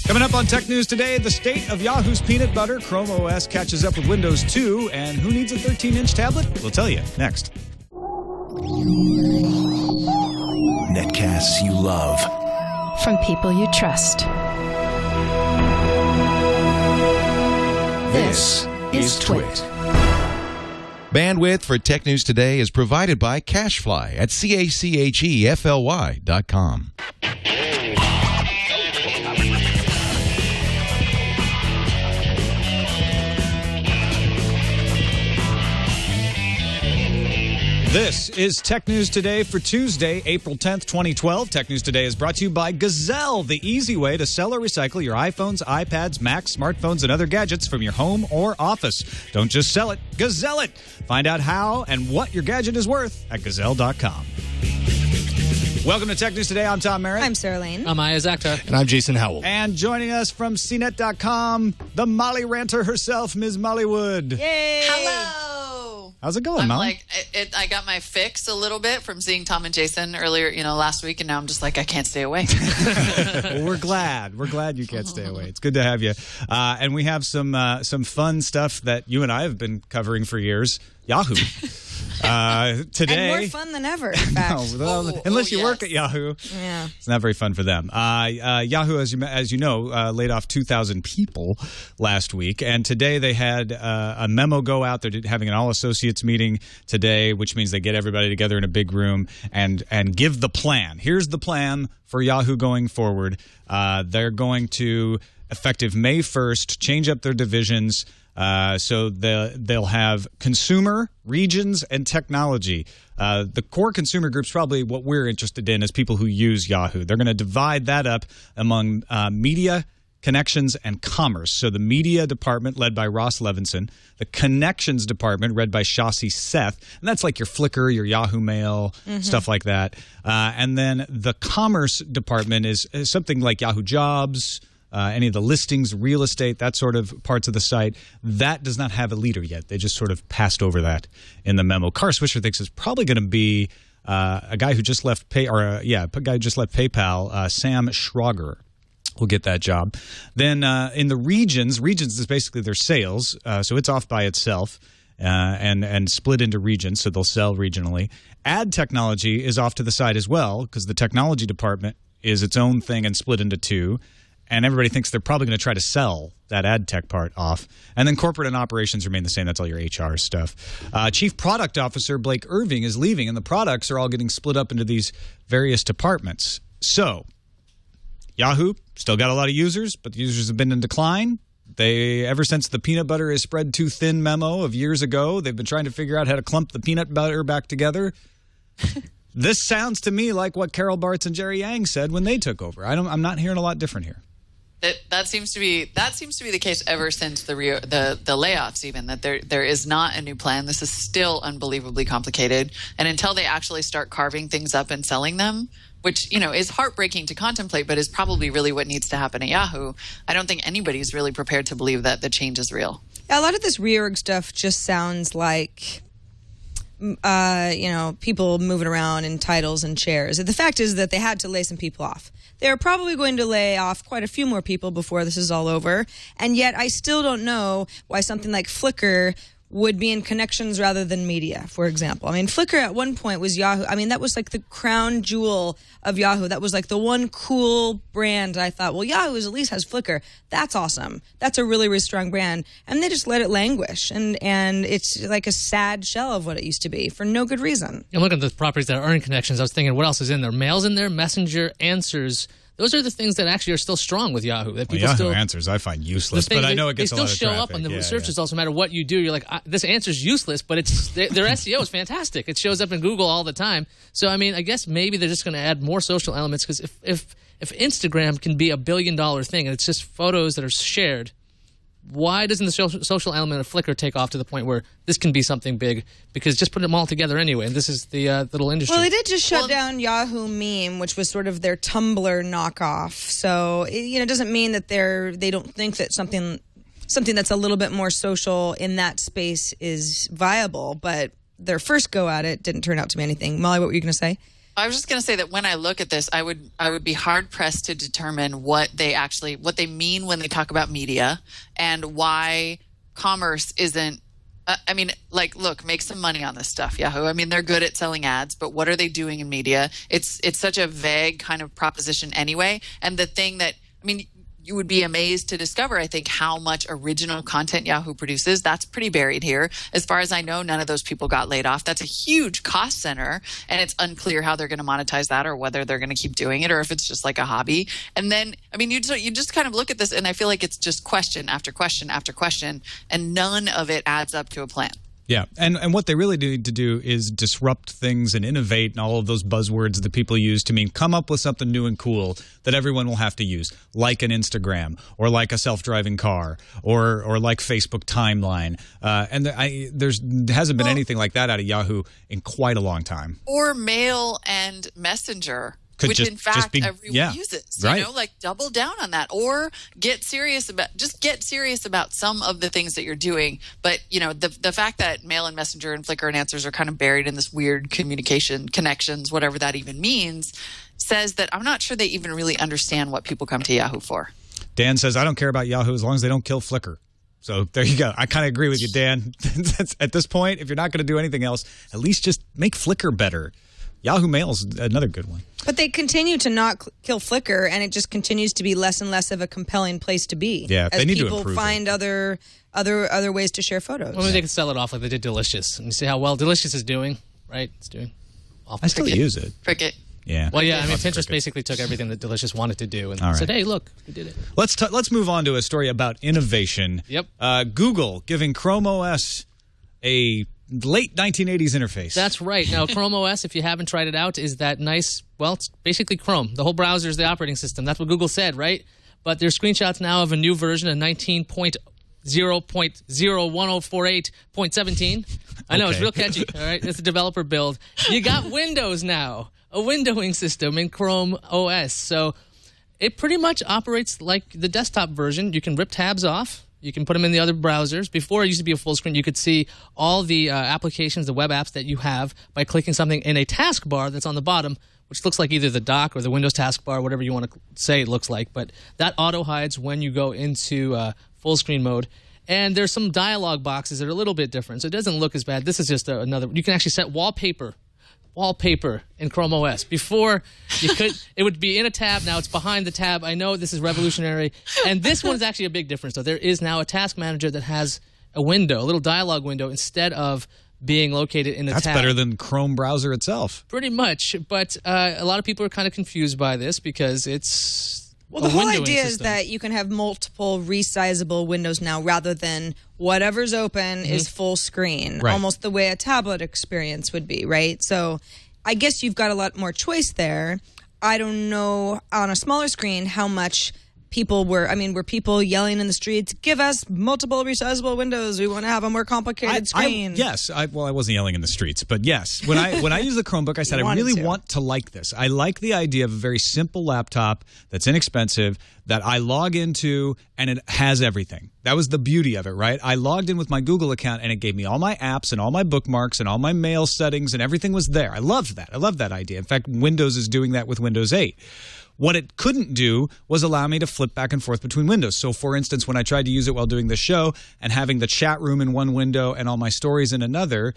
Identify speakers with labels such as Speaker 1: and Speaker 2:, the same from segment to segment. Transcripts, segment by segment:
Speaker 1: Coming up on Tech News today, the state of Yahoo's peanut butter, Chrome OS catches up with Windows 2, and who needs a 13-inch tablet? We'll tell you next.
Speaker 2: Netcasts you love.
Speaker 3: From people you trust.
Speaker 2: This is TWiT.
Speaker 4: Bandwidth for Tech News Today is provided by Cachefly at CACHEFLY.com.
Speaker 1: This is Tech News Today for Tuesday, April 10th, 2012. Tech News Today is brought to you by Gazelle, the easy way to sell or recycle your iPhones, iPads, Macs, smartphones, and other gadgets from your home or office. Don't just sell it, Gazelle it. Find out how and what your gadget is worth at Gazelle.com. Welcome to Tech News Today. I'm Tom Merritt.
Speaker 5: I'm Sarah Lane.
Speaker 6: I'm Iyaz Akhtar.
Speaker 7: And I'm Jason Howell.
Speaker 1: And joining us from CNET.com, the Molly ranter herself, Ms. Mollywood.
Speaker 5: Yay!
Speaker 8: Hello.
Speaker 1: How's it going,
Speaker 8: I'm
Speaker 1: Molly?
Speaker 8: like, I got my fix a little bit from seeing Tom and Jason earlier, last week, and now I'm just like, I can't stay away.
Speaker 1: Well, we're glad. We're glad you can't stay away. It's good to have you. And we have some fun stuff that you and I have been covering for years. Yahoo. Today,
Speaker 5: and more fun than ever, in fact.
Speaker 1: Unless you work at Yahoo.
Speaker 5: Yeah.
Speaker 1: It's not very fun for them. Yahoo, as you know, laid off 2,000 people last week. And today they had a memo go out. They're having an all-associates meeting today, which means they get everybody together in a big room and give the plan. Here's the plan for Yahoo going forward. They're going to, effective May 1st, change up their divisions. So they'll have consumer, regions, and technology. The core consumer group's probably what we're interested in as people who use Yahoo. They're going to divide that up among media, connections, and commerce. So the media department led by Ross Levinson, the connections department led by Shasi Seth, and that's like your Flickr, your Yahoo Mail, stuff like that. And then the commerce department is something like Yahoo Jobs, any of the listings, real estate, that sort of parts of the site. That does not have a leader yet. They just sort of passed over that in the memo. Carr Swisher thinks it's probably going to be a guy who just left PayPal, Sam Schrager will get that job. Then in the regions is basically their sales, so it's off by itself. And split into regions, so they'll sell regionally. Ad technology is off to the side as well, because the technology department is its own thing and split into two. And everybody thinks they're probably going to try to sell that ad tech part off. And then corporate and operations remain the same. That's all your HR stuff. Chief Product Officer Blake Irving is leaving, and the products are all getting split up into these various departments. So Yahoo still got a lot of users, but the users have been in decline. Ever since the peanut butter is spread too thin memo of years ago, they've been trying to figure out how to clump the peanut butter back together. This sounds to me like what Carol Bartz and Jerry Yang said when they took over. I'm not hearing a lot different here.
Speaker 8: That seems to be the case ever since the layoffs. Even that there is not a new plan. This is still unbelievably complicated, and until they actually start carving things up and selling them, which is heartbreaking to contemplate, but is probably really what needs to happen at Yahoo. I don't think anybody's really prepared to believe that the change is real.
Speaker 5: A lot of this reorg stuff just sounds like people moving around in titles and chairs. The fact is that they had to lay some people off. They're probably going to lay off quite a few more people before this is all over. And yet I still don't know why something like Flickr would be in connections rather than media, for example. I mean, Flickr at one point was Yahoo. I mean, that was like the crown jewel of Yahoo. That was like the one cool brand I thought, well, Yahoo at least has Flickr. That's awesome. That's a really, really strong brand. And they just let it languish. And it's like a sad shell of what it used to be for no good reason.
Speaker 6: And looking at the properties that are in connections, I was thinking, what else is in there? Mail's in there, Messenger, Answers. Those are the things that actually are still strong with Yahoo. That people
Speaker 1: Yahoo Answers I find useless, but I know it gets a lot of traffic.
Speaker 6: They still show up on the search results no matter what you do. You're like, this answer's useless, but their SEO is fantastic. It shows up in Google all the time. So, I mean, I guess maybe they're just going to add more social elements because if Instagram can be $1 billion thing and it's just photos that are shared, why doesn't the social element of Flickr take off to the point where this can be something big? Because just put them all together anyway, and this is the little industry.
Speaker 5: Well, they did just shut down Yahoo Meme, which was sort of their Tumblr knockoff. So it doesn't mean that they don't think that something that's a little bit more social in that space is viable. But their first go at it didn't turn out to be anything. Molly, what were you going to say?
Speaker 8: I was just going to say that when I look at this, I would be hard pressed to determine what they mean when they talk about media and why commerce isn't. I mean, like, look, make some money on this stuff, Yahoo. I mean, they're good at selling ads, but what are they doing in media? It's such a vague kind of proposition anyway. And the thing that, I mean, you would be amazed to discover, I think, how much original content Yahoo produces. That's pretty buried here. As far as I know, none of those people got laid off. That's a huge cost center, and it's unclear how they're going to monetize that or whether they're going to keep doing it or if it's just like a hobby. And then, I mean, you just kind of look at this, and I feel like it's just question after question after question, and none of it adds up to a plan.
Speaker 1: Yeah, and what they really need to do is disrupt things and innovate and all of those buzzwords that people use to mean come up with something new and cool that everyone will have to use, like an Instagram or like a self-driving car or like Facebook timeline. And there hasn't been anything like that out of Yahoo in quite a long time.
Speaker 8: Or Mail and Messenger. Which in fact everyone uses, you know, like double down on that, or get serious about some of the things that you're doing. But you know, the fact that Mail and Messenger and Flickr and Answers are kind of buried in this weird communication connections, whatever that even means, says that I'm not sure they even really understand what people come to Yahoo for.
Speaker 1: Dan says, I don't care about Yahoo as long as they don't kill Flickr. So there you go. I kind of agree with you, Dan. At this point, if you're not going to do anything else, at least just make Flickr better. Yahoo Mail's another good one.
Speaker 5: But they continue to not kill Flickr, and it just continues to be less and less of a compelling place to be.
Speaker 1: Yeah,
Speaker 5: as
Speaker 1: they need to
Speaker 5: people
Speaker 1: improve
Speaker 5: find other ways to share photos.
Speaker 6: Well, maybe they can sell it off like they did Delicious. And you see how well Delicious is doing, right? It's doing awful.
Speaker 1: I still use it.
Speaker 8: Cricket.
Speaker 1: Yeah.
Speaker 6: Well, yeah, I mean, Pinterest basically took everything that Delicious wanted to do and said, hey, look, we did it.
Speaker 1: Let's move on to a story about innovation.
Speaker 6: Yep.
Speaker 1: Google giving Chrome OS a late 1980s interface.
Speaker 6: That's right. Now, Chrome OS, if you haven't tried it out, is that nice, well, it's basically Chrome. The whole browser is the operating system. That's what Google said, right? But there's screenshots now of a new version of 19.0.01048.17. I know, it's real catchy. All right, it's a developer build. You got Windows now, a windowing system in Chrome OS. So it pretty much operates like the desktop version. You can rip tabs off. You can put them in the other browsers. Before, it used to be a full screen. You could see all the applications, the web apps that you have by clicking something in a taskbar that's on the bottom, which looks like either the dock or the Windows taskbar, whatever you want to say it looks like. But that auto-hides when you go into full screen mode. And there's some dialog boxes that are a little bit different, so it doesn't look as bad. This is just another. You can actually set wallpaper in Chrome OS. Before, it would be in a tab. Now it's behind the tab. I know this is revolutionary. And this one's actually a big difference. So there is now a task manager that has a window, a little dialog window, instead of being located in a tab.
Speaker 1: That's better than Chrome browser itself.
Speaker 6: Pretty much. But a lot of people are kind of confused by this because it's
Speaker 5: the whole idea is that you can have multiple resizable windows now rather than whatever's open is full screen, almost the way a tablet experience would be, right? So I guess you've got a lot more choice there. I don't know on a smaller screen how much people were people yelling in the streets, give us multiple resizable windows, we want to have a more complicated screen?
Speaker 1: I wasn't yelling in the streets, but yes. When I use the Chromebook, I said I really want to like this. I like the idea of a very simple laptop that's inexpensive, that I log into, and it has everything. That was the beauty of it, right? I logged in with my Google account, and it gave me all my apps and all my bookmarks and all my mail settings, and everything was there. I loved that. I loved that idea. In fact, Windows is doing that with Windows 8. What it couldn't do was allow me to flip back and forth between windows. So, for instance, when I tried to use it while doing the show and having the chat room in one window and all my stories in another,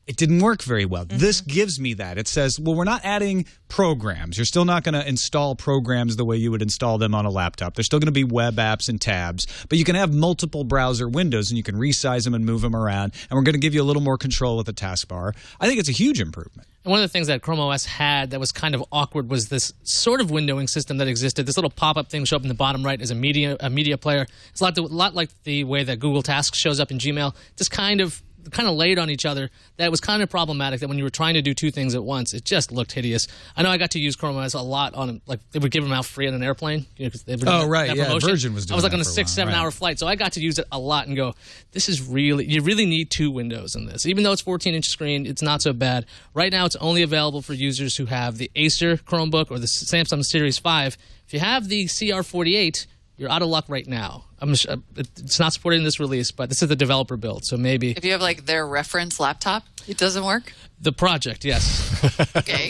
Speaker 1: it didn't work very well. This gives me that. It says, well, we're not adding programs. You're still not going to install programs the way you would install them on a laptop. There's still going to be web apps and tabs, but you can have multiple browser windows and you can resize them and move them around. And we're going to give you a little more control with the taskbar. I think it's a huge improvement.
Speaker 6: And one of the things that Chrome OS had that was kind of awkward was this sort of windowing system that existed. This little pop-up thing show up in the bottom right as a media player. It's a lot like the way that Google Tasks shows up in Gmail. Just kind of laid on each other. That was kind of problematic, that when you were trying to do two things at once, it just looked hideous. I know I got to use Chrome OS a lot on, like, they would give them out free on an airplane. You know, 'cause they would
Speaker 1: Virgin was doing
Speaker 6: I was like
Speaker 1: that
Speaker 6: on a
Speaker 1: for
Speaker 6: 6-7 hour flight, so I got to use it a lot and go, you really need two windows in this. Even though it's 14-inch screen, it's not so bad. Right now, it's only available for users who have the Acer Chromebook or the Samsung Series 5. If you have the CR48, you're out of luck right now. It's not supported in this release, but this is the developer build, so maybe.
Speaker 8: If you have like their reference laptop? It doesn't work?
Speaker 6: The project, yes.
Speaker 8: Okay.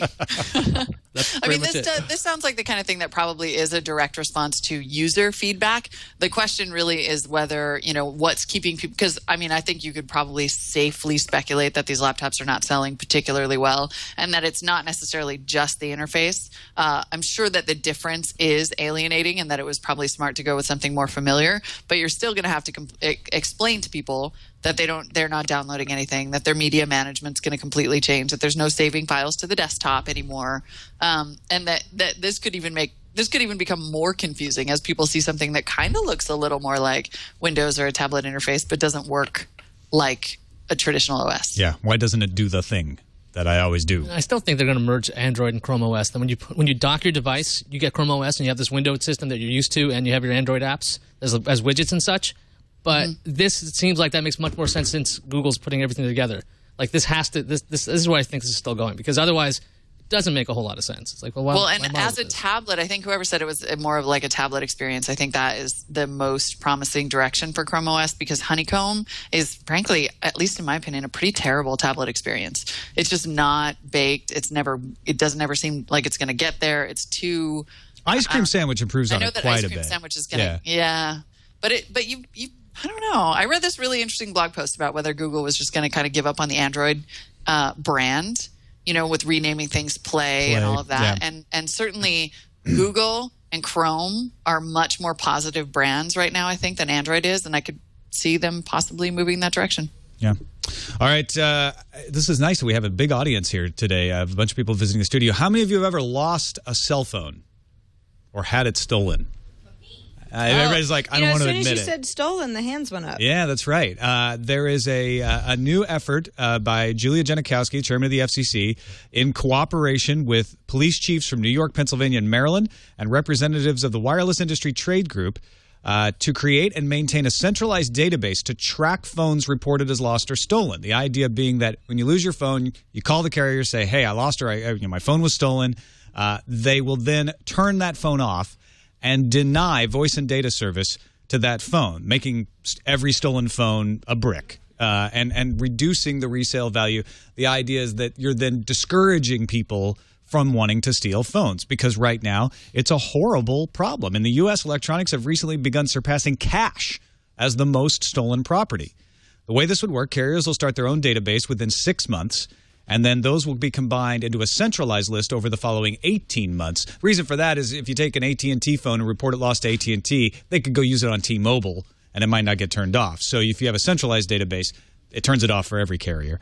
Speaker 6: That's
Speaker 8: I mean,
Speaker 6: pretty much it.
Speaker 8: this sounds like the kind of thing that probably is a direct response to user feedback. The question really is whether, what's keeping people, because I mean, I think you could probably safely speculate that these laptops are not selling particularly well and that it's not necessarily just the interface. I'm sure that the difference is alienating and that it was probably smart to go with something more familiar, but you're still going to have to explain to people that they're not downloading anything, that their media management's going to completely change, that there's no saving files to the desktop anymore, and that this could even become more confusing as people see something that kind of looks a little more like Windows or a tablet interface, but doesn't work like a traditional OS.
Speaker 1: Yeah, why doesn't it do the thing that I always do?
Speaker 6: I still think they're going to merge Android and Chrome OS. Then when you dock your device, you get Chrome OS and you have this windowed system that you're used to, and you have your Android apps as widgets and such. But this seems like that makes much more sense since Google's putting everything together. Like this is where I think this is still going, because otherwise it doesn't make a whole lot of sense. It's like, well,
Speaker 8: and as a tablet, I think whoever said it was more of like a tablet experience, I think that is the most promising direction for Chrome OS, because Honeycomb is, frankly, at least in my opinion, a pretty terrible tablet experience. It's just not baked. It doesn't ever seem like it's going to get there. It's too
Speaker 1: Ice cream sandwich improves on it quite a bit.
Speaker 8: I know that ice cream sandwich is going to, yeah. But you I don't know. I read this really interesting blog post about whether Google was just going to kind of give up on the Android brand, with renaming things Play and all of that. Yeah. And certainly Google and Chrome are much more positive brands right now, I think, than Android is. And I could see them possibly moving that direction.
Speaker 1: Yeah. All right. This is nice that we have a big audience here today. I have a bunch of people visiting the studio. How many of you have ever lost a cell phone or had it stolen? Everybody's like, I don't want to admit it.
Speaker 5: As soon as you said stolen, the hands went up.
Speaker 1: Yeah, that's right. There is a new effort by Julia Janikowski, chairman of the FCC, in cooperation with police chiefs from New York, Pennsylvania, and Maryland, and representatives of the Wireless Industry Trade Group to create and maintain a centralized database to track phones reported as lost or stolen. The idea being that when you lose your phone, you call the carrier, say, hey, I lost or my phone was stolen. They will then turn that phone off and deny voice and data service to that phone, making every stolen phone a brick and reducing the resale value. The idea is that you're then discouraging people from wanting to steal phones, because right now it's a horrible problem. In the U.S., electronics have recently begun surpassing cash as the most stolen property. The way this would work, carriers will start their own database within 6 months, and then those will be combined into a centralized list over the following 18 months. The reason for that is if you take an AT&T phone and report it lost to AT&T, they could go use it on T-Mobile, and it might not get turned off. So if you have a centralized database, it turns it off for every carrier.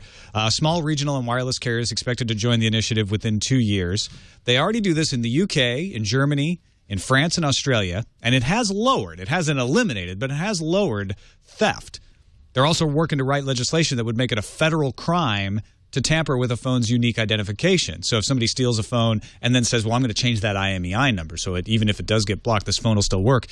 Speaker 1: Small regional and wireless carriers expected to join the initiative within 2 years. They already do this in the UK, in Germany, in France, and Australia, and it hasn't eliminated, but it has lowered theft. They're also working to write legislation that would make it a federal crime to tamper with a phone's unique identification. So if somebody steals a phone and then says, well, I'm going to change that IMEI number so even if it does get blocked, this phone will still work,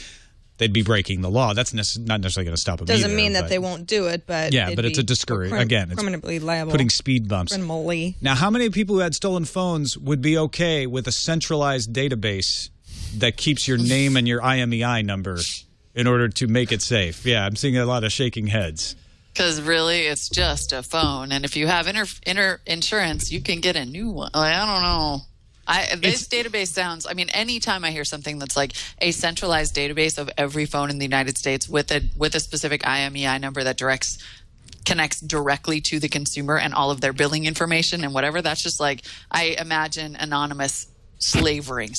Speaker 1: they'd be breaking the law. That's not necessarily going to stop them either.
Speaker 5: Doesn't mean that they won't do it, but
Speaker 1: yeah, but it's a discourage. Again, it's
Speaker 5: criminally liable.
Speaker 1: Putting speed bumps.
Speaker 5: Criminally.
Speaker 1: Now, how many people who had stolen phones would be okay with a centralized database that keeps your name and your IMEI number in order to make it safe? Yeah, I'm seeing a lot of shaking heads.
Speaker 8: Because really, it's just a phone, and if you have insurance, you can get a new one. I don't know. This database sounds. I mean, anytime I hear something that's like a centralized database of every phone in the United States with a specific IMEI number that connects directly to the consumer and all of their billing information and whatever, that's just like I imagine anonymous salivating.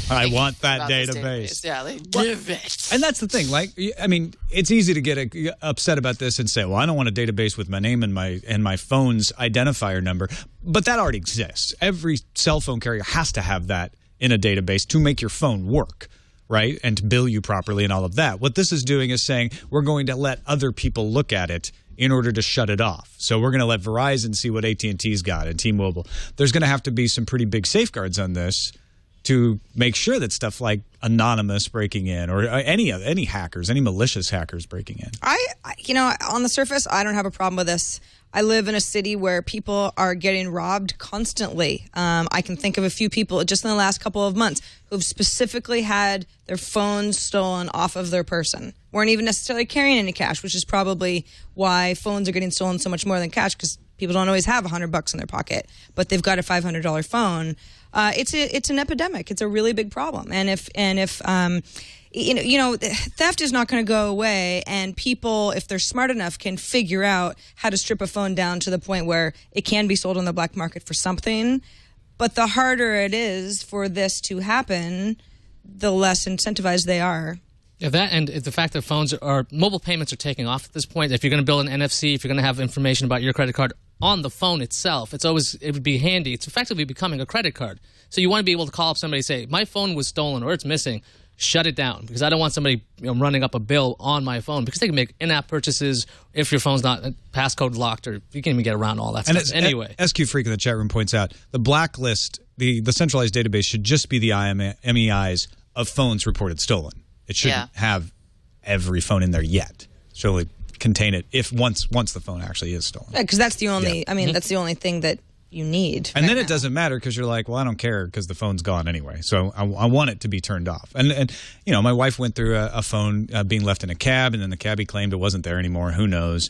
Speaker 1: I want that database.
Speaker 8: Yeah, they give it.
Speaker 1: And that's the thing. Like, I mean, it's easy to get upset about this and say, well, I don't want a database with my name and my phone's identifier number. But that already exists. Every cell phone carrier has to have that in a database to make your phone work, right? And to bill you properly and all of that. What this is doing is saying we're going to let other people look at it in order to shut it off. So we're going to let Verizon see what AT&T's got and T-Mobile. There's going to have to be some pretty big safeguards on this to make sure that stuff like anonymous breaking in or any hackers, any malicious hackers breaking in.
Speaker 5: On the surface, I don't have a problem with this. I live in a city where people are getting robbed constantly. I can think of a few people just in the last couple of months who've specifically had their phones stolen off of their person. Weren't even necessarily carrying any cash, which is probably why phones are getting stolen so much more than cash, because people don't always have $100 in their pocket, but they've got a $500 phone. It's an epidemic. It's a really big problem. And if theft is not going to go away, and people, if they're smart enough, can figure out how to strip a phone down to the point where it can be sold on the black market for something. But the harder it is for this to happen, the less incentivized they are.
Speaker 6: Yeah, that and the fact that mobile payments are taking off at this point. If you're going to build an NFC, if you're going to have information about your credit card on the phone itself, it would be handy. It's effectively becoming a credit card. So you want to be able to call up somebody and say, my phone was stolen or it's missing. Shut it down, because I don't want somebody running up a bill on my phone, because they can make in-app purchases if your phone's not passcode locked, or you can even get around all that stuff anyway.
Speaker 1: SQ Freak in the chat room points out the blacklist, the centralized database should just be the MEIs of phones reported stolen. It shouldn't have every phone in there yet. It should only contain it if once the phone actually is stolen.
Speaker 5: Because that's the only. I mean, that's the only thing that you need.
Speaker 1: And then it doesn't matter, because you're like, well, I don't care because the phone's gone anyway. So I want it to be turned off. And my wife went through a phone being left in a cab, and then the cabbie claimed it wasn't there anymore. Who knows?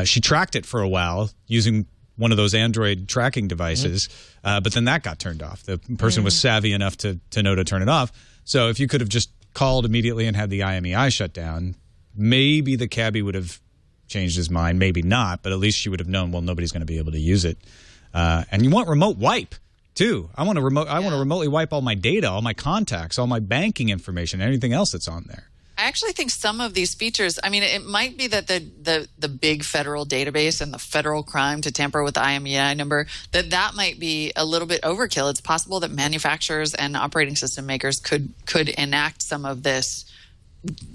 Speaker 1: She tracked it for a while using one of those Android tracking devices, but then that got turned off. The person was savvy enough to know to turn it off. So if you could have just called immediately and had the IMEI shut down, maybe the cabbie would have changed his mind. Maybe not, but at least she would have known, well, nobody's going to be able to use it. And you want remote wipe too. I want to remotely wipe all my data, all my contacts, all my banking information, anything else that's on there.
Speaker 8: I actually think some of these features, I mean, it might be that the big federal database and the federal crime to tamper with the IMEI number, that might be a little bit overkill. It's possible that manufacturers and operating system makers could enact some of this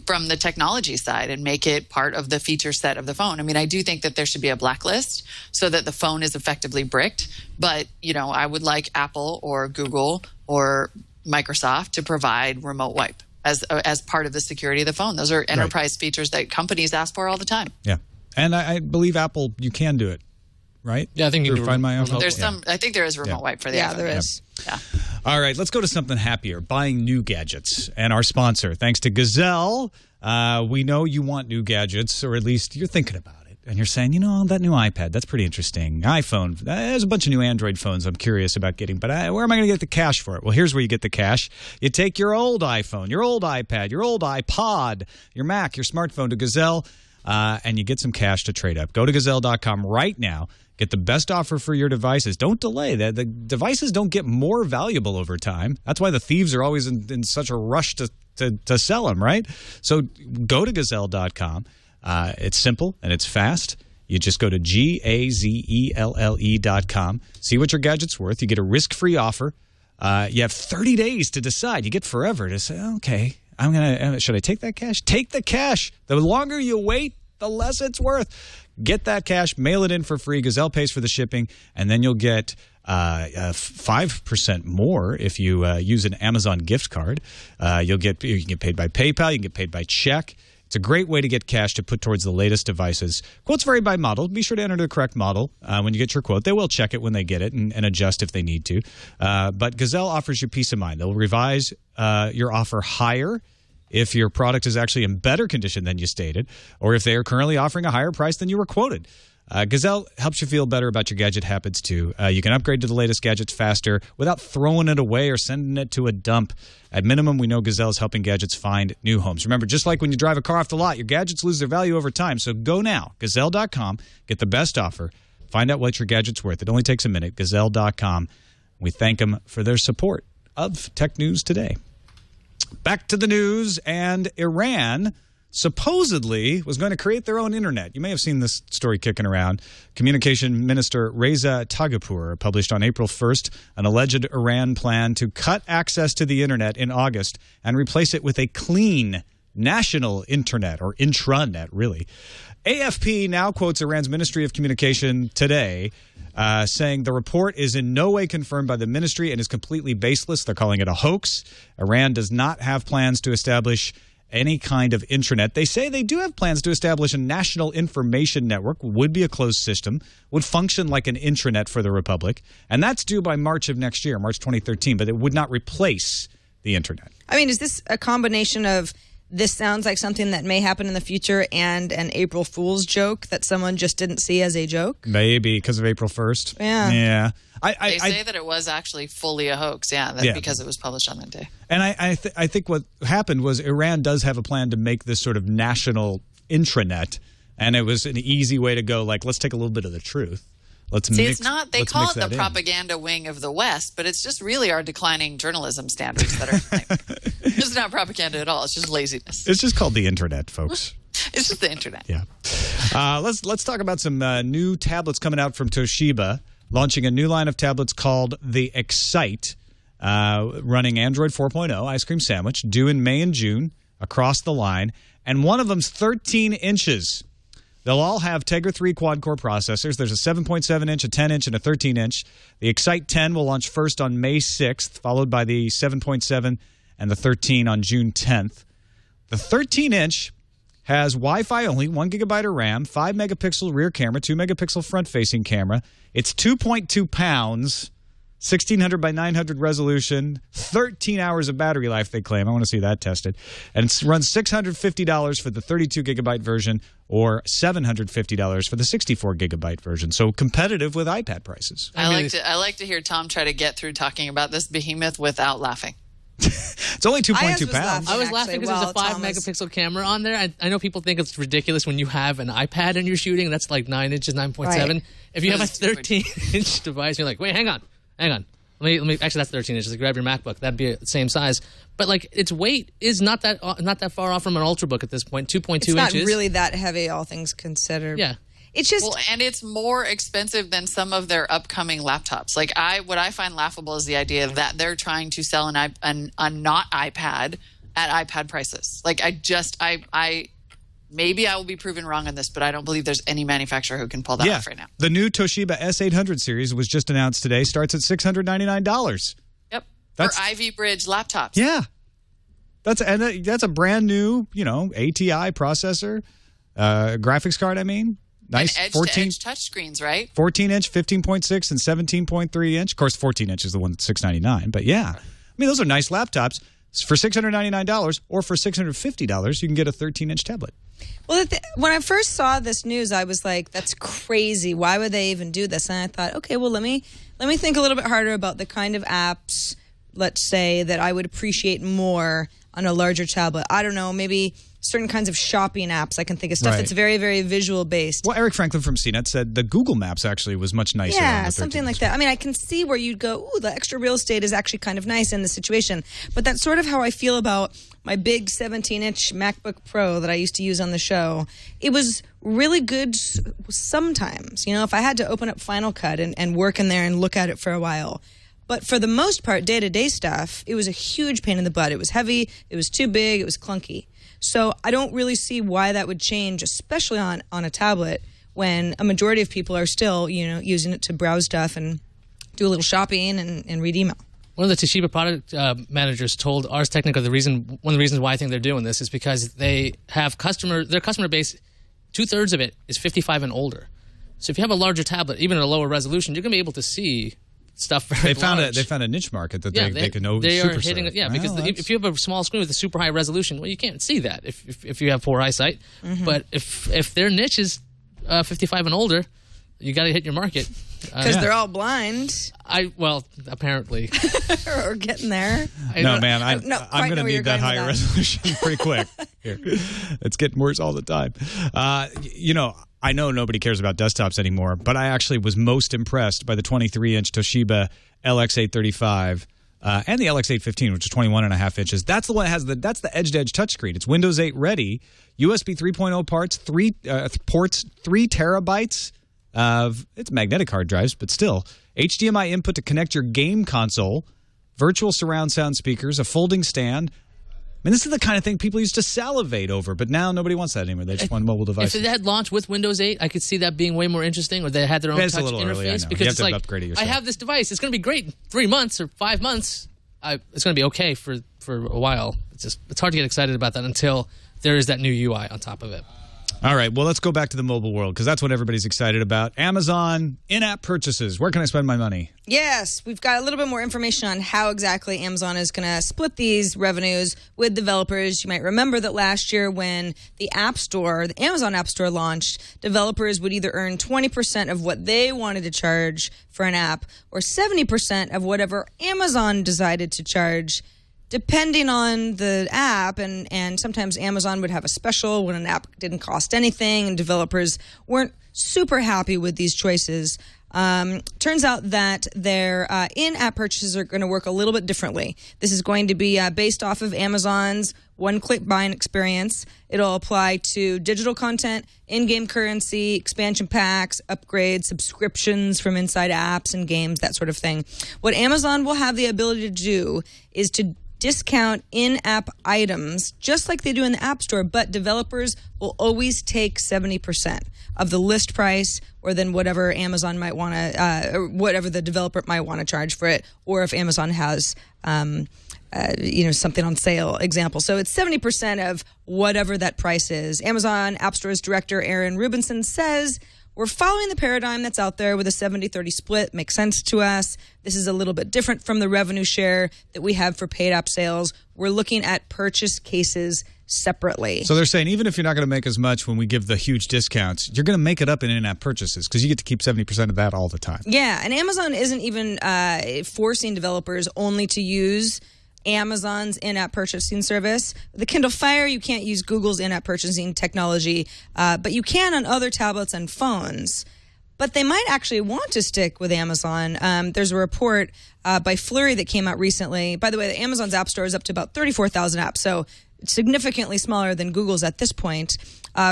Speaker 8: from the technology side and make it part of the feature set of the phone. I mean, I do think that there should be a blacklist so that the phone is effectively bricked. But, I would like Apple or Google or Microsoft to provide remote wipe as part of the security of the phone. Those are enterprise features that companies ask for all the time.
Speaker 1: Yeah. And I believe Apple, you can do it, right?
Speaker 6: Yeah, I think you can
Speaker 1: Find My Info.
Speaker 8: There's I think there is remote wipe for the iPhone.
Speaker 5: Yeah, there is.
Speaker 8: Yeah.
Speaker 1: All right, let's go to something happier, buying new gadgets. And our sponsor, thanks to Gazelle, we know you want new gadgets, or at least you're thinking about it. And you're saying, that new iPad, that's pretty interesting. iPhone, there's a bunch of new Android phones I'm curious about getting, but where am I going to get the cash for it? Well, here's where you get the cash. You take your old iPhone, your old iPad, your old iPod, your Mac, your smartphone to Gazelle, and you get some cash to trade up. Go to Gazelle.com right now. Get the best offer for your devices. Don't delay. The devices don't get more valuable over time. That's why the thieves are always in such a rush to sell them, right? So go to Gazelle.com. It's simple and it's fast. You just go to GAZELLE.com. See what your gadget's worth. You get a risk-free offer. You have 30 days to decide. You get forever to say, okay, should I take that cash? Take the cash. The longer you wait, the less it's worth. Get that cash, mail it in for free. Gazelle pays for the shipping, and then you'll get 5% more if you use an Amazon gift card. You can get paid by PayPal. You can get paid by check. It's a great way to get cash to put towards the latest devices. Quotes vary by model. Be sure to enter the correct model when you get your quote. They will check it when they get it and adjust if they need to. But Gazelle offers you peace of mind. They'll revise your offer higher if your product is actually in better condition than you stated, or if they are currently offering a higher price than you were quoted. Gazelle helps you feel better about your gadget habits, too. You can upgrade to the latest gadgets faster without throwing it away or sending it to a dump. At minimum, we know Gazelle is helping gadgets find new homes. Remember, just like when you drive a car off the lot, your gadgets lose their value over time. So go now, Gazelle.com, get the best offer, find out what your gadget's worth. It only takes a minute, Gazelle.com. We thank them for their support of Tech News Today. Back to the news, and Iran supposedly was going to create their own internet. You may have seen this story kicking around. Communication Minister Reza Taghapour published on April 1st an alleged Iran plan to cut access to the internet in August and replace it with a clean national internet, or intranet, really. AFP now quotes Iran's Ministry of Communication today, saying the report is in no way confirmed by the ministry and is completely baseless. They're calling it a hoax. Iran does not have plans to establish any kind of intranet. They say they do have plans to establish a national information network, would be a closed system, would function like an intranet for the Republic, and that's due by March of next year, March 2013, but it would not replace the internet.
Speaker 5: I mean, is this a combination of this sounds like something that may happen in the future and an April Fool's joke that someone just didn't see as a joke.
Speaker 1: Maybe because of April 1st.
Speaker 5: Yeah.
Speaker 8: They say that it was actually fully a hoax, because it was published on that day.
Speaker 1: And I think what happened was Iran does have a plan to make this sort of national intranet, and it was an easy way to go, like, let's take a little bit of the truth.
Speaker 8: It's not. They call it the propaganda wing of the West, but it's just really our declining journalism standards that are. It's not propaganda at all. It's just laziness.
Speaker 1: It's just called the internet, folks.
Speaker 8: It's just the internet.
Speaker 1: Yeah. Let's talk about some new tablets coming out from Toshiba, launching a new line of tablets called the Excite, running Android 4.0 ice cream sandwich, due in May and June across the line, and one of them's 13 inches. They'll all have Tegra 3 quad-core processors. There's a 7.7-inch, a 10-inch, and a 13-inch. The Excite 10 will launch first on May 6th, followed by the 7.7 and the 13 on June 10th. The 13-inch has Wi-Fi only, 1 gigabyte of RAM, 5-megapixel rear camera, 2-megapixel front-facing camera. It's 2.2 pounds, 1600 by 900 resolution, 13 hours of battery life, they claim. I want to see that tested. And it runs $650 for the 32-gigabyte version or $750 for the 64-gigabyte version. So competitive with iPad prices.
Speaker 8: I like to hear Tom try to get through talking about this behemoth without laughing.
Speaker 1: It's only 2.2 pounds.
Speaker 6: I was laughing because there's a 5-megapixel camera on there. I know people think it's ridiculous when you have an iPad and you're shooting. That's like 9 inches, 9.7. Right. If you have a 13-inch device, you're like, wait, hang on. Let me. Actually, that's 13 inches. Grab your MacBook. That'd be the same size. But like, its weight is not that far off from an Ultrabook at this point. 2.2 inches.
Speaker 5: It's not really that heavy, all things considered.
Speaker 6: Yeah.
Speaker 5: It's just
Speaker 8: and it's more expensive than some of their upcoming laptops. Like what I find laughable is the idea that they're trying to sell a not iPad at iPad prices. Like I maybe I will be proven wrong on this, but I don't believe there's any manufacturer who can pull that off right now.
Speaker 1: The new Toshiba S800 series was just announced today. Starts at $699.
Speaker 8: Yep, for Ivy Bridge laptops.
Speaker 1: Yeah, that's a brand new ATI processor, graphics card. I mean. Nice.
Speaker 8: And edge-to-edge touchscreens, right?
Speaker 1: 14-inch, 15.6, and 17.3-inch. Of course, 14-inch is the one that's $699. But yeah, I mean, those are nice laptops. For $699 or for $650, you can get a 13-inch tablet.
Speaker 5: Well, when I first saw this news, I was like, that's crazy. Why would they even do this? And I thought, okay, well, let me think a little bit harder about the kind of apps, let's say, that I would appreciate more on a larger tablet. I don't know, maybe certain kinds of shopping apps. I can think of stuff that's very, very visual based.
Speaker 1: Well, Eric Franklin from CNET said the Google Maps actually was much nicer.
Speaker 5: Yeah, something like that. I mean, I can see where you'd go, ooh, the extra real estate is actually kind of nice in this situation. But that's sort of how I feel about my big 17-inch MacBook Pro that I used to use on the show. It was really good sometimes. If I had to open up Final Cut and work in there and look at it for a while. But for the most part, day-to-day stuff, it was a huge pain in the butt. It was heavy, it was too big, it was clunky. So I don't really see why that would change, especially on a tablet, when a majority of people are still, using it to browse stuff and do a little shopping and read email.
Speaker 6: One of the Toshiba product managers told Ars Technica one of the reasons why I think they're doing this is because they have their customer base, 2/3 of it is 55 and older. So if you have a larger tablet, even at a lower resolution, you're going to be able to see stuff very large.
Speaker 1: They found a niche market that they can
Speaker 6: they
Speaker 1: super
Speaker 6: are hitting
Speaker 1: serve.
Speaker 6: it. Yeah, because if you have a small screen with a super high resolution, well, you can't see that if you have poor eyesight. Mm-hmm. But if their niche is 55 and older, you got to hit your market
Speaker 5: because they're all blind.
Speaker 6: Apparently,
Speaker 5: or getting there.
Speaker 1: I'm going to need that higher resolution pretty quick. Here, it's getting worse all the time. I know nobody cares about desktops anymore, but I actually was most impressed by the 23-inch Toshiba LX835 and the LX815, which is 21.5 inches. That's the one that has that's the edge-to-edge touchscreen. It's Windows 8 ready, USB 3.0 ports, 3 terabytes of it's magnetic hard drives, but still HDMI input to connect your game console, virtual surround sound speakers, a folding stand. I mean, this is the kind of thing people used to salivate over, but now nobody wants that anymore. They just want mobile devices.
Speaker 6: If it had launched with Windows 8, I could see that being way more interesting, or they had their own touch interface.
Speaker 1: Early, I know.
Speaker 6: Because
Speaker 1: you have
Speaker 6: it's
Speaker 1: to
Speaker 6: like,
Speaker 1: upgrade it yourself.
Speaker 6: I have this device. It's going to be great in 3 months or 5 months. It's going to be okay for a while. It's hard to get excited about that until there is that new UI on top of it.
Speaker 1: All right, well, let's go back to the mobile world because that's what everybody's excited about. Amazon in-app purchases. Where can I spend my money?
Speaker 5: Yes, we've got a little bit more information on how exactly Amazon is going to split these revenues with developers. You might remember that last year when the App Store, the Amazon App Store launched, developers would either earn 20% of what they wanted to charge for an app or 70% of whatever Amazon decided to charge, depending on the app, and sometimes Amazon would have a special when an app didn't cost anything, and developers weren't super happy with these choices. Turns out that their in-app purchases are going to work a little bit differently. This is going to be based off of Amazon's one-click buying experience. It'll apply to digital content, in-game currency, expansion packs, upgrades, subscriptions from inside apps and games, that sort of thing. What Amazon will have the ability to do is to discount in-app items just like they do in the App Store, but developers will always take 70% of the list price, or then whatever Amazon might want to, or whatever the developer might want to charge for it, or if Amazon has, something on sale, example. So it's 70% of whatever that price is. Amazon App Store's director, Aaron Rubinson, says, "We're following the paradigm that's out there with a 70-30 split. Makes sense to us. This is a little bit different from the revenue share that we have for paid app sales. We're looking at purchase cases separately."
Speaker 1: So they're saying even if you're not going to make as much when we give the huge discounts, you're going to make it up in in-app purchases because you get to keep 70% of that all the time.
Speaker 5: Yeah, and Amazon isn't even forcing developers only to use Amazon's in-app purchasing service. The Kindle Fire, you can't use Google's in-app purchasing technology, but you can on other tablets and phones. But they might actually want to stick with Amazon. There's a report by Flurry that came out recently. By the way, the Amazon's App Store is up to about 34,000 apps, so significantly smaller than Google's at this point.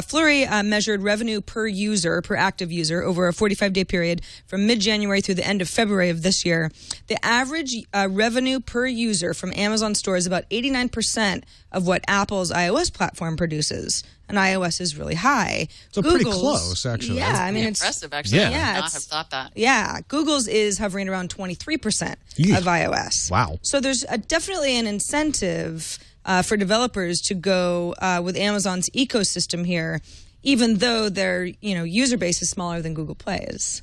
Speaker 5: Flurry measured revenue per user, per active user, over a 45-day period from mid-January through the end of February of this year. The average revenue per user from Amazon Store is about 89% of what Apple's iOS platform produces. And iOS is really high.
Speaker 1: So pretty close, actually.
Speaker 5: Yeah, I mean, it's
Speaker 8: impressive, actually.
Speaker 1: Yeah.
Speaker 8: I would not have thought that.
Speaker 5: Yeah, Google's is hovering around 23% of iOS.
Speaker 1: Wow.
Speaker 5: So there's definitely an incentive for developers to go with Amazon's ecosystem here, even though their user base is smaller than Google Play is.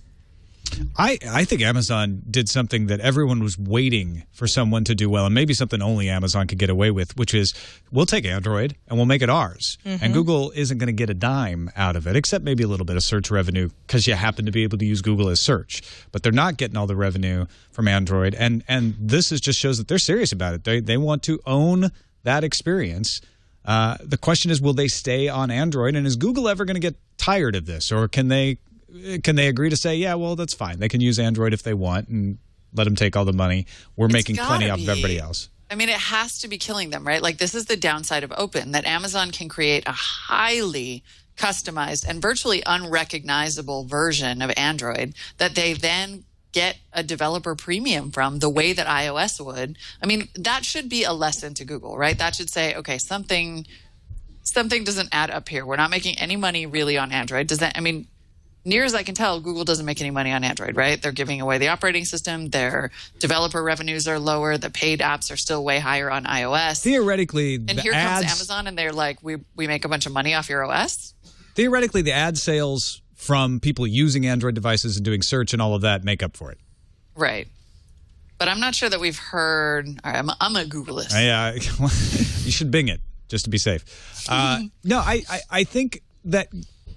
Speaker 1: I think Amazon did something that everyone was waiting for someone to do well, and maybe something only Amazon could get away with, which is we'll take Android and we'll make it ours. Mm-hmm. And Google isn't going to get a dime out of it, except maybe a little bit of search revenue because you happen to be able to use Google as search. But they're not getting all the revenue from Android. And this just shows that they're serious about it. They want to own that experience. The question is, will they stay on Android? And is Google ever going to get tired of this? Or can they agree to say, yeah, well, that's fine. They can use Android if they want and let them take all the money. We're making plenty off of everybody else.
Speaker 8: I mean, it has to be killing them, right? Like, this is the downside of open, that Amazon can create a highly customized and virtually unrecognizable version of Android that they then get a developer premium from the way that iOS would. I mean, that should be a lesson to Google, right? That should say, okay, something doesn't add up here. We're not making any money really on Android. Does that, I mean, near as I can tell, Google doesn't make any money on Android, right? They're giving away the operating system. Their developer revenues are lower. The paid apps are still way higher on iOS.
Speaker 1: Theoretically,
Speaker 8: and here comes Amazon, and they're like, we make a bunch of money off your OS?
Speaker 1: Theoretically, the ad sales from people using Android devices and doing search and all of that make up for it.
Speaker 8: Right. But I'm not sure that we've heard. All right, I'm a Googleist.
Speaker 1: Yeah, you should Bing it just to be safe. No, I think that,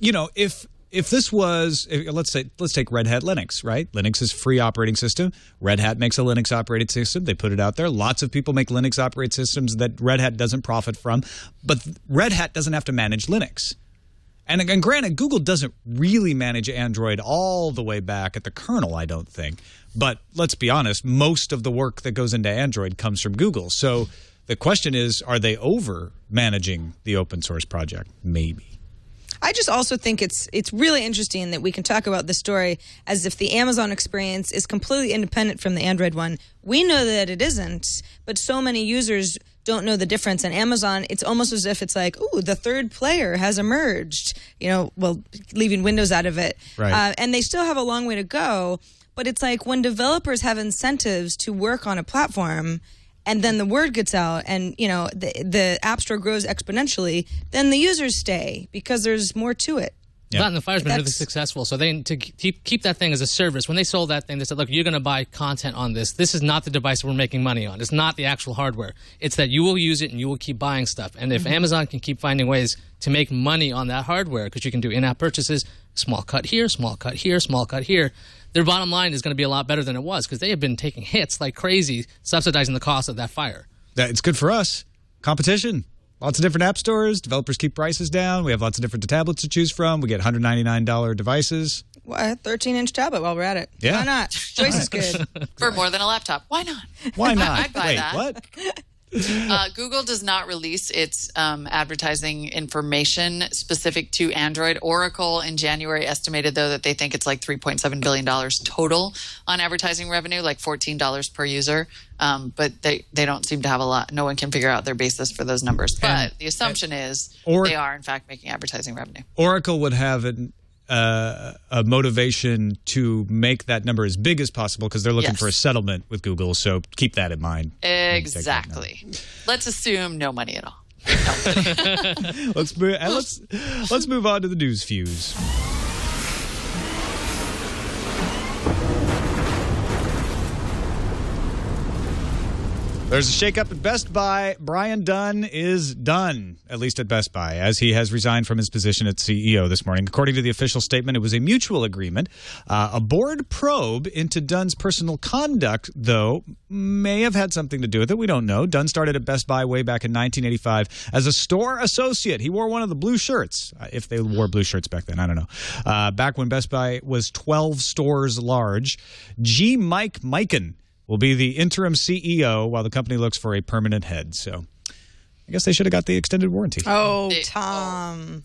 Speaker 1: if this was, let's take Red Hat Linux, right? Linux is a free operating system. Red Hat makes a Linux operating system. They put it out there. Lots of people make Linux operating systems that Red Hat doesn't profit from. But Red Hat doesn't have to manage Linux. And granted, Google doesn't really manage Android all the way back at the kernel, I don't think. But let's be honest, most of the work that goes into Android comes from Google. So the question is, are they over managing the open source project? Maybe.
Speaker 5: I just also think it's really interesting that we can talk about this story as if the Amazon experience is completely independent from the Android one. We know that it isn't, but so many users don't know the difference. And Amazon, it's almost as if it's like, ooh, the third player has emerged, leaving Windows out of it.
Speaker 1: Right.
Speaker 5: And they still have a long way to go. But it's like when developers have incentives to work on a platform and then the word gets out, and the App Store grows exponentially, then the users stay because there's more to it.
Speaker 6: That and the Fire's been really successful. So to keep that thing as a service, when they sold that thing, they said, look, you're going to buy content on this. This is not the device we're making money on. It's not the actual hardware. It's that you will use it and you will keep buying stuff. And if Amazon can keep finding ways to make money on that hardware, because you can do in-app purchases, small cut here, small cut here, small cut here, their bottom line is going to be a lot better than it was because they have been taking hits like crazy, subsidizing the cost of that Fire.
Speaker 1: It's good for us. Competition. Lots of different app stores. Developers keep prices down. We have lots of different tablets to choose from. We get $199 devices.
Speaker 5: Well, 13-inch tablet while we're at it.
Speaker 1: Yeah.
Speaker 5: Why not? Choice is good.
Speaker 8: For more than a laptop. Why not?
Speaker 1: Why not?
Speaker 8: I'd buy
Speaker 1: Wait,
Speaker 8: that.
Speaker 1: What?
Speaker 8: Google does not release its advertising information specific to Android. Oracle in January estimated, though, that they think it's like $3.7 billion total on advertising revenue, like $14 per user. But they don't seem to have a lot. No one can figure out their basis for those numbers. But the assumption is they are, in fact, making advertising revenue.
Speaker 1: Oracle would have a motivation to make that number as big as possible because they're looking for a settlement with Google. So keep that in mind.
Speaker 8: Exactly. Let's assume no money at all. No.
Speaker 1: Let's move on to the news fuse. There's a shakeup at Best Buy. Brian Dunn is done, at least at Best Buy, as he has resigned from his position as CEO this morning. According to the official statement, it was a mutual agreement. A board probe into Dunn's personal conduct, though, may have had something to do with it. We don't know. Dunn started at Best Buy way back in 1985 as a store associate. He wore one of the blue shirts, if they wore blue shirts back then. I don't know. Back when Best Buy was 12 stores large. Mike Mikan will be the interim CEO while the company looks for a permanent head. So I guess they should have got the extended warranty.
Speaker 5: Oh, Tom.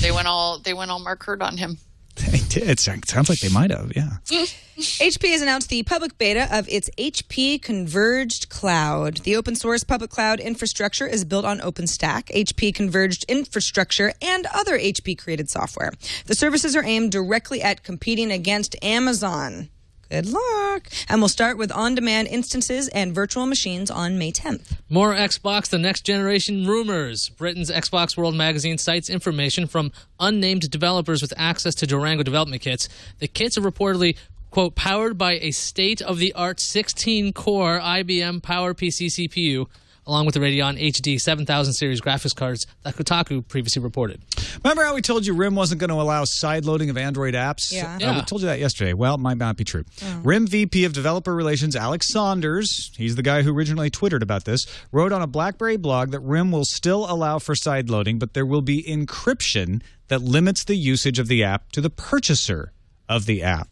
Speaker 8: They went all Mark Hurt on him.
Speaker 1: They did. It sounds like they might have, yeah.
Speaker 5: HP has announced the public beta of its HP Converged Cloud. The open source public cloud infrastructure is built on OpenStack, HP Converged Infrastructure, and other HP created software. The services are aimed directly at competing against Amazon. Good luck. And we'll start with on-demand instances and virtual machines on May 10th.
Speaker 6: More Xbox The Next Generation rumors. Britain's Xbox World magazine cites information from unnamed developers with access to Durango development kits. The kits are reportedly, quote, powered by a state-of-the-art 16-core IBM PowerPC CPU, along with the Radeon HD 7000 series graphics cards that Kotaku previously reported.
Speaker 1: Remember how we told you RIM wasn't going to allow side-loading of Android apps?
Speaker 5: Yeah.
Speaker 1: We told you that yesterday. Well, it might not be true. RIM VP of Developer Relations Alex Saunders, he's the guy who originally twittered about this, wrote on a BlackBerry blog that RIM will still allow for side-loading, but there will be encryption that limits the usage of the app to the purchaser of the app.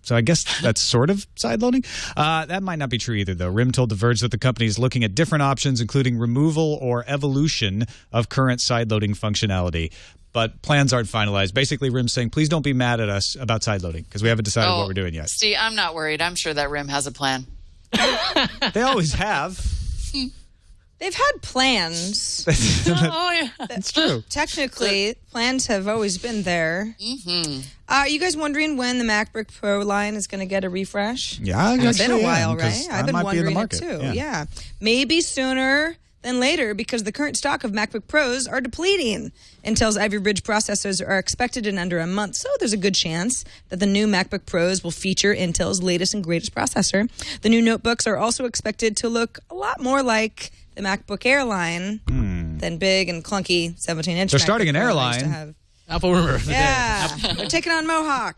Speaker 1: So I guess that's sort of side-loading. That might not be true either, though. RIM told The Verge that the company is looking at different options, including removal or evolution of current side-loading functionality. But plans aren't finalized. Basically, RIM's saying, please don't be mad at us about side-loading, because we haven't decided what we're doing yet.
Speaker 8: See, I'm not worried. I'm sure that RIM has a plan.
Speaker 1: They always have.
Speaker 5: They've had plans.
Speaker 8: Oh, yeah.
Speaker 1: It's true.
Speaker 5: Technically, plans have always been there. Mm-hmm. Are you guys wondering when the MacBook Pro line is going to get a refresh?
Speaker 1: Yeah,
Speaker 5: it's been a while, right? I've been wondering it too.
Speaker 1: Yeah.
Speaker 5: Maybe sooner than later because the current stock of MacBook Pros are depleting. Intel's Ivy Bridge processors are expected in under a month, so there's a good chance that the new MacBook Pros will feature Intel's latest and greatest processor. The new notebooks are also expected to look a lot more like the MacBook Air line than big and clunky 17-inch.
Speaker 1: They're starting an airline.
Speaker 6: Apple rumor.
Speaker 5: Yeah, they're taking on Mohawk.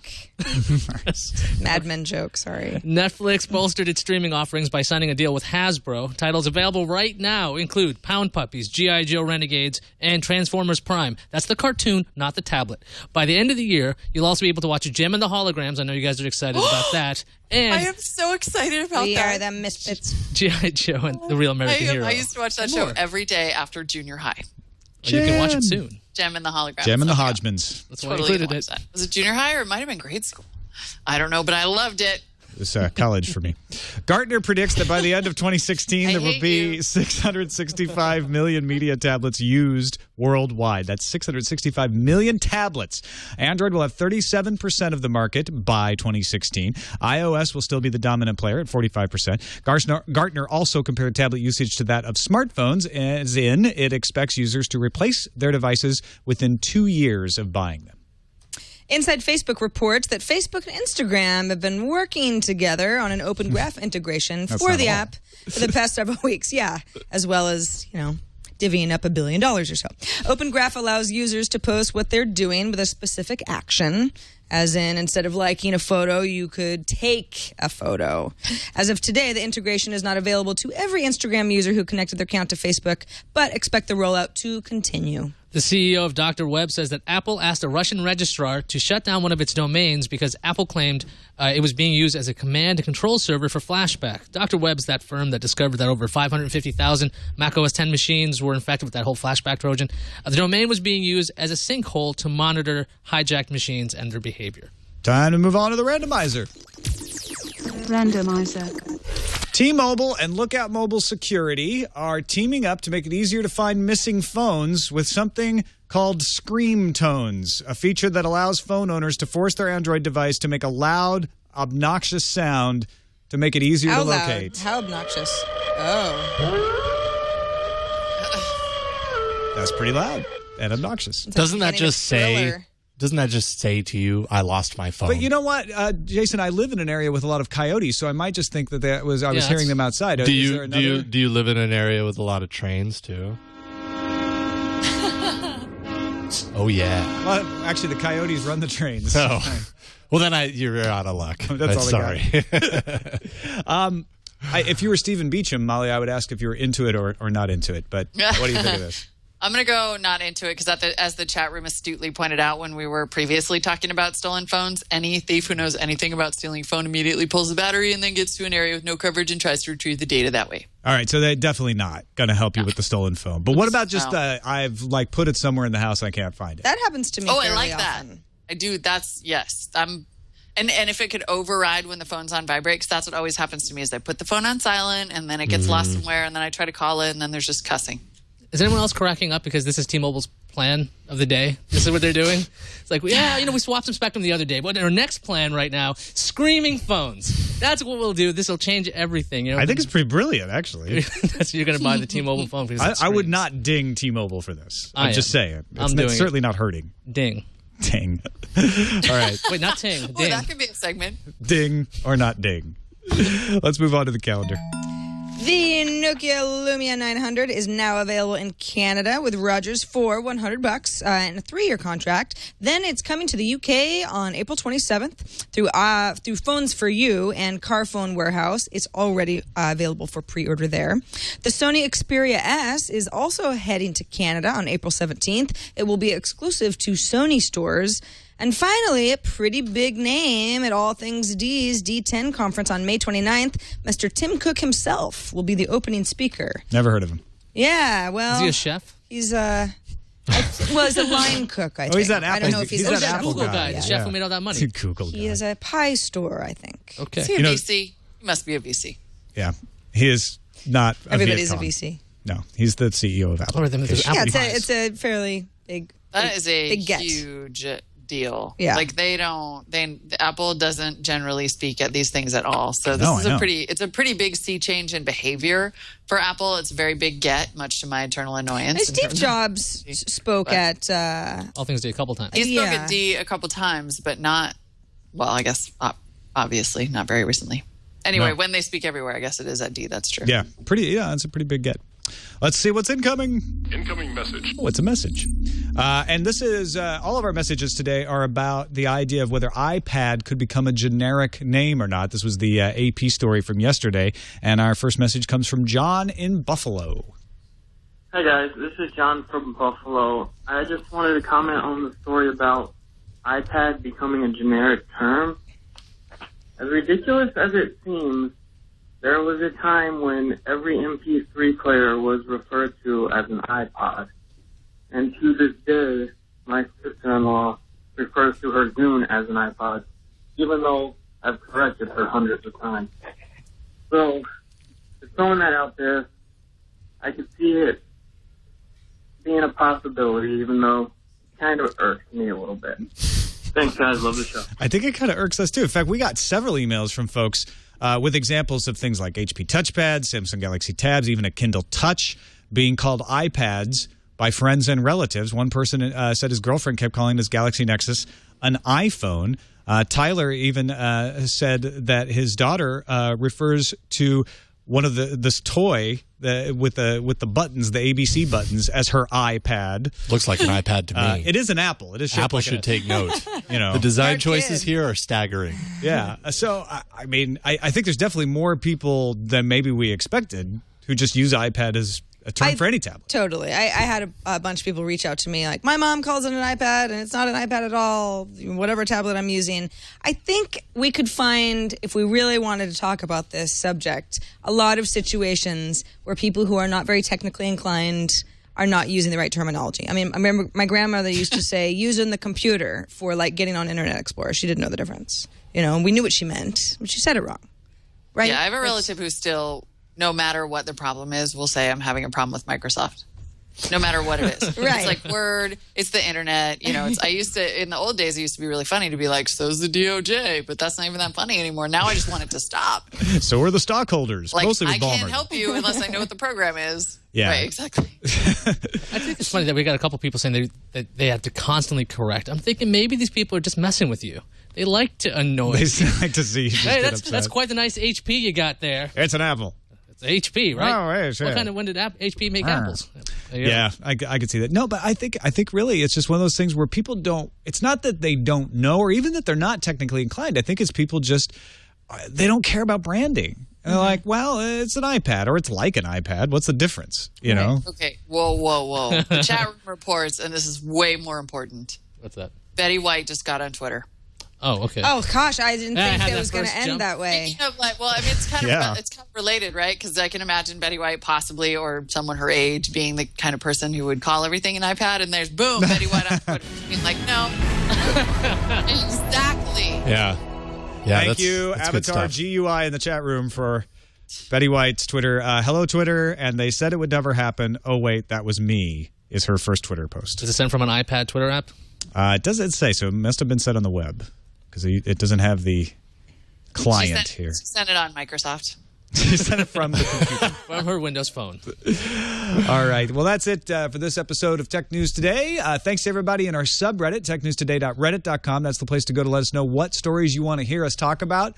Speaker 5: Mad Men joke, sorry.
Speaker 6: Netflix bolstered its streaming offerings by signing a deal with Hasbro. Titles available right now include Pound Puppies, G.I. Joe Renegades, and Transformers Prime. That's the cartoon, not the tablet. By the end of the year, you'll also be able to watch Gem and the Holograms. I know you guys are excited about that. And
Speaker 8: I am so excited about
Speaker 5: we
Speaker 8: that.
Speaker 5: are the Misfits.
Speaker 6: G.I. Joe and the Real American Hero.
Speaker 8: I used to watch that show every day after junior high.
Speaker 6: Well, you can watch it soon.
Speaker 8: Gem and the Holograms.
Speaker 1: Gem and the Hodgmans.
Speaker 6: That's why I
Speaker 8: Totally
Speaker 6: included it.
Speaker 8: that. Was it junior high or it might have been grade school? I don't know, but I loved it.
Speaker 1: This college for me. Gartner predicts that by the end of 2016, there will be 665 million media tablets used worldwide. That's 665 million tablets. Android will have 37% of the market by 2016. iOS will still be the dominant player at 45%. Gartner also compared tablet usage to that of smartphones, as in it expects users to replace their devices within 2 years of buying them.
Speaker 5: Inside Facebook reports that Facebook and Instagram have been working together on an Open Graph integration for the app for the past several weeks. Yeah, as well as, divvying up $1 billion or so. Open Graph allows users to post what they're doing with a specific action. As in, instead of liking a photo, you could take a photo. As of today, the integration is not available to every Instagram user who connected their account to Facebook, but expect the rollout to continue.
Speaker 6: The CEO of Dr. Web says that Apple asked a Russian registrar to shut down one of its domains because Apple claimed it was being used as a command and control server for flashback. Dr. Web's that firm that discovered that over 550,000 Mac OS X machines were infected with that whole flashback Trojan. The domain was being used as a sinkhole to monitor hijacked machines and their behavior.
Speaker 1: Time to move on to the randomizer.
Speaker 2: Randomizer.
Speaker 1: T-Mobile and Lookout Mobile Security are teaming up to make it easier to find missing phones with something called Scream Tones, a feature that allows phone owners to force their Android device to make a loud, obnoxious sound to make it easier to locate.
Speaker 5: How obnoxious? Oh.
Speaker 1: That's pretty loud and obnoxious.
Speaker 7: Doesn't that just say to you, I lost my phone?
Speaker 1: But you know what, Jason, I live in an area with a lot of coyotes, so I might just think that I was hearing them outside.
Speaker 7: Do you live in an area with a lot of trains too? Oh yeah.
Speaker 1: Well, actually, the coyotes run the trains.
Speaker 7: Oh. Well, then you're out of luck.
Speaker 1: That's all
Speaker 7: sorry.
Speaker 1: If you were Stephen Beacham, Molly, I would ask if you were into it or not into it. But what do you think of this?
Speaker 8: I'm going to go not into it because as the chat room astutely pointed out when we were previously talking about stolen phones, any thief who knows anything about stealing a phone immediately pulls the battery and then gets to an area with no coverage and tries to retrieve the data that way.
Speaker 1: All right, so they're definitely not going to help you with the stolen phone. But what about just I've put it somewhere in the house and I can't find it?
Speaker 5: That happens to me fairly
Speaker 8: I like
Speaker 5: often.
Speaker 8: that. I do. Yes. And if it could override when the phone's on vibrate, because that's what always happens to me is I put the phone on silent and then it gets lost somewhere and then I try to call it and then there's just cussing.
Speaker 6: Is anyone else cracking up because this is T-Mobile's plan of the day? This is what they're doing? It's like, we swapped some spectrum the other day, but our next plan right now, screaming phones. That's what we'll do. This will change everything.
Speaker 1: I think it's pretty brilliant, actually.
Speaker 6: You're going to buy the T-Mobile phone.
Speaker 1: I would not ding T-Mobile for this. I'm just saying. It's certainly not hurting.
Speaker 6: Ding.
Speaker 1: Ding. All right.
Speaker 6: Wait, not ting. Ding.
Speaker 8: Oh, that could be a segment.
Speaker 1: Ding or not ding. Let's move on to the calendar.
Speaker 5: The Nokia Lumia 900 is now available in Canada with Rogers for $100 and a 3-year contract. Then it's coming to the UK on April 27th through Phones for You and Carphone Warehouse. It's already available for pre-order there. The Sony Xperia S is also heading to Canada on April 17th. It will be exclusive to Sony stores. And finally, a pretty big name at All Things D's D10 conference on May 29th, Mr. Tim Cook himself will be the opening speaker.
Speaker 1: Never heard of him.
Speaker 5: Yeah, well...
Speaker 6: Is he a chef?
Speaker 5: He's he's a line cook, I think.
Speaker 1: Oh, he's that Apple.
Speaker 5: I don't know if he's
Speaker 1: that
Speaker 5: a
Speaker 1: Apple
Speaker 6: Google
Speaker 1: guy.
Speaker 6: guy. The chef who made all that money.
Speaker 1: He's a Google guy.
Speaker 5: He is a pie store, I think.
Speaker 6: Okay.
Speaker 8: Is he a VC? He must be a VC.
Speaker 1: Yeah. He is not a
Speaker 5: Everybody's a
Speaker 1: Viet Cong.
Speaker 5: VC.
Speaker 1: No, he's the CEO of Apple.
Speaker 6: Or them, there's
Speaker 5: Yeah,
Speaker 6: Apple pies.
Speaker 5: it's a fairly big...
Speaker 8: That is a
Speaker 5: big get.
Speaker 8: huge deal.
Speaker 5: Yeah.
Speaker 8: Like Apple doesn't generally speak at these things at all. So this is it's a pretty big sea change in behavior for Apple. It's a very big get, much to my eternal annoyance.
Speaker 5: Steve Jobs spoke at...
Speaker 6: All Things D a couple times.
Speaker 8: He spoke at D a couple times, but not, well, I guess obviously not very recently. Anyway, when they speak everywhere, I guess it is at D. That's true.
Speaker 1: Yeah, it's a pretty big get. Let's see what's incoming.
Speaker 2: Incoming message.
Speaker 1: Oh, it's a message. And this is, all of our messages today are about the idea of whether iPad could become a generic name or not. This was the AP story from yesterday. And our first message comes from John in Buffalo.
Speaker 9: Hi, guys. This is John from Buffalo. I just wanted to comment on the story about iPad becoming a generic term. As ridiculous as it seems, there was a time when every MP3 player was referred to as an iPod. And to this day, my sister-in-law refers to her Zune as an iPod, even though I've corrected her hundreds of times. So, just throwing that out there, I could see it being a possibility, even though it kind of irks me a little bit. Thanks, guys. Love the show.
Speaker 1: I think it kind of irks us, too. In fact, we got several emails from folks with examples of things like HP touchpads, Samsung Galaxy Tabs, even a Kindle Touch being called iPads by friends and relatives. One person said his girlfriend kept calling this Galaxy Nexus an iPhone. Tyler even said that his daughter refers to one of this toy with the buttons, the ABC buttons, as her iPad.
Speaker 7: Looks like an iPad to me.
Speaker 1: It is an Apple. It is shaped
Speaker 7: Apple
Speaker 1: like
Speaker 7: should take note.
Speaker 1: The
Speaker 7: design choices here are staggering.
Speaker 1: Yeah. So I mean, I think there's definitely more people than maybe we expected who just use iPad as a term for any tablet.
Speaker 5: Totally. I had a bunch of people reach out to me like, my mom calls it an iPad and it's not an iPad at all, whatever tablet I'm using. I think we could find, if we really wanted to talk about this subject, a lot of situations where people who are not very technically inclined are not using the right terminology. I mean, I remember my grandmother used to say, using the computer for like getting on Internet Explorer. She didn't know the difference. And we knew what she meant, but she said it wrong. Right?
Speaker 8: Yeah, I have a relative who still, no matter what the problem is, will say I'm having a problem with Microsoft. No matter what it is.
Speaker 5: Right.
Speaker 8: It's like Word, it's the internet. I used to, in the old days, it used to be really funny to be like, so's the DOJ, but that's not even that funny anymore. Now I just want it to stop.
Speaker 1: So are the stockholders.
Speaker 8: Like,
Speaker 1: mostly with
Speaker 8: I can't
Speaker 1: Ballmer.
Speaker 8: help you unless I know what the program is.
Speaker 1: Yeah.
Speaker 8: Right, exactly.
Speaker 6: I think it's funny that we got a couple people saying that they have to constantly correct. I'm thinking maybe these people are just messing with you. They like to annoy you.
Speaker 1: They like to see you just
Speaker 6: Hey,
Speaker 1: get
Speaker 6: that's
Speaker 1: upset.
Speaker 6: quite the nice HP you got there.
Speaker 1: It's an Apple.
Speaker 6: It's HP, right?
Speaker 1: Oh, yes, yeah.
Speaker 6: What kind of when did HP make apples?
Speaker 1: Yeah, I could see that. No, but I think really it's just one of those things where people don't. It's not that they don't know, or even that they're not technically inclined. I think it's people just they don't care about branding. And they're like, well, it's an iPad, or it's like an iPad. What's the difference? You know?
Speaker 8: Okay. Whoa. The chat room reports, and this is way more important.
Speaker 6: What's that?
Speaker 8: Betty White just got on Twitter.
Speaker 6: Oh, okay.
Speaker 5: Oh, gosh, I didn't
Speaker 6: Yeah, I
Speaker 5: think
Speaker 6: had
Speaker 5: it
Speaker 6: that
Speaker 5: was going to
Speaker 6: first
Speaker 5: end
Speaker 6: jump.
Speaker 5: that way.
Speaker 8: Speaking of, like, well, I mean, it's kind of related, right? Because I can imagine Betty White possibly, or someone her age, being the kind of person who would call everything an iPad, and there's boom, Betty White on Twitter, being like, no, exactly.
Speaker 1: Yeah. Thank you,
Speaker 7: that's good
Speaker 1: Avatar
Speaker 7: stuff.
Speaker 1: GUI in the chat room for Betty White's Twitter. Hello, Twitter, and they said it would never happen. Oh, wait, that was me, is her first Twitter post.
Speaker 6: Does it send from an iPad Twitter app?
Speaker 1: It doesn't say, so it must have been said on the web, because it doesn't have the client here.
Speaker 8: She sent it on Microsoft.
Speaker 1: She sent it from the computer.
Speaker 6: From her Windows phone.
Speaker 1: All right. Well, that's it for this episode of Tech News Today. Thanks to everybody in our subreddit, technewstoday.reddit.com. That's the place to go to let us know what stories you want to hear us talk about.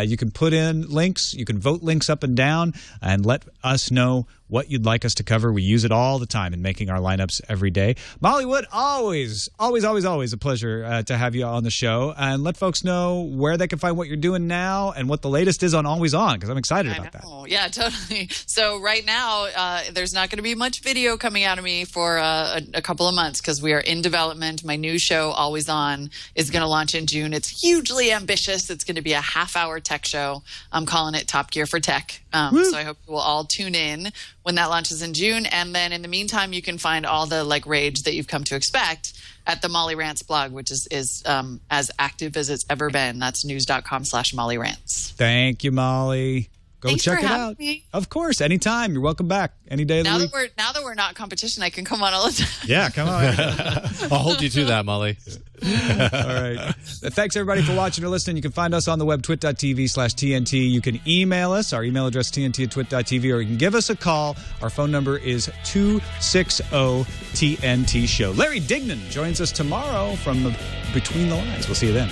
Speaker 1: You can put in links. You can vote links up and down and let us know what you'd like us to cover. We use it all the time in making our lineups every day. Molly Wood, always a pleasure to have you on the show. And let folks know where they can find what you're doing now and what the latest is on Always On, because I'm excited about that.
Speaker 8: Yeah, totally. So right now, there's not going to be much video coming out of me for a couple of months because we are in development. My new show, Always On, is going to launch in June. It's hugely ambitious. It's going to be a half-hour tech show. I'm calling it Top Gear for Tech. So I hope you will all tune in when that launches in June. And then in the meantime, you can find all the rage that you've come to expect at the Molly Rants blog, which is as active as it's ever been. That's news.com/Molly Rants.
Speaker 1: Thank you, Molly. Go
Speaker 8: Thanks
Speaker 1: check
Speaker 8: for
Speaker 1: it
Speaker 8: having
Speaker 1: out.
Speaker 8: me.
Speaker 1: Of course, anytime. You're welcome back. Any day of the week.
Speaker 8: Now that we're not competition, I can come on all the time.
Speaker 1: Yeah, come on.
Speaker 7: I'll hold you to that, Molly.
Speaker 1: All right. Thanks, everybody, for watching or listening. You can find us on the web, twit.tv/TNT. You can email us. Our email address, tnt@twit.tv, or you can give us a call. Our phone number is 260-TNT-SHOW. Larry Dignan joins us tomorrow from Between the Lines. We'll see you then.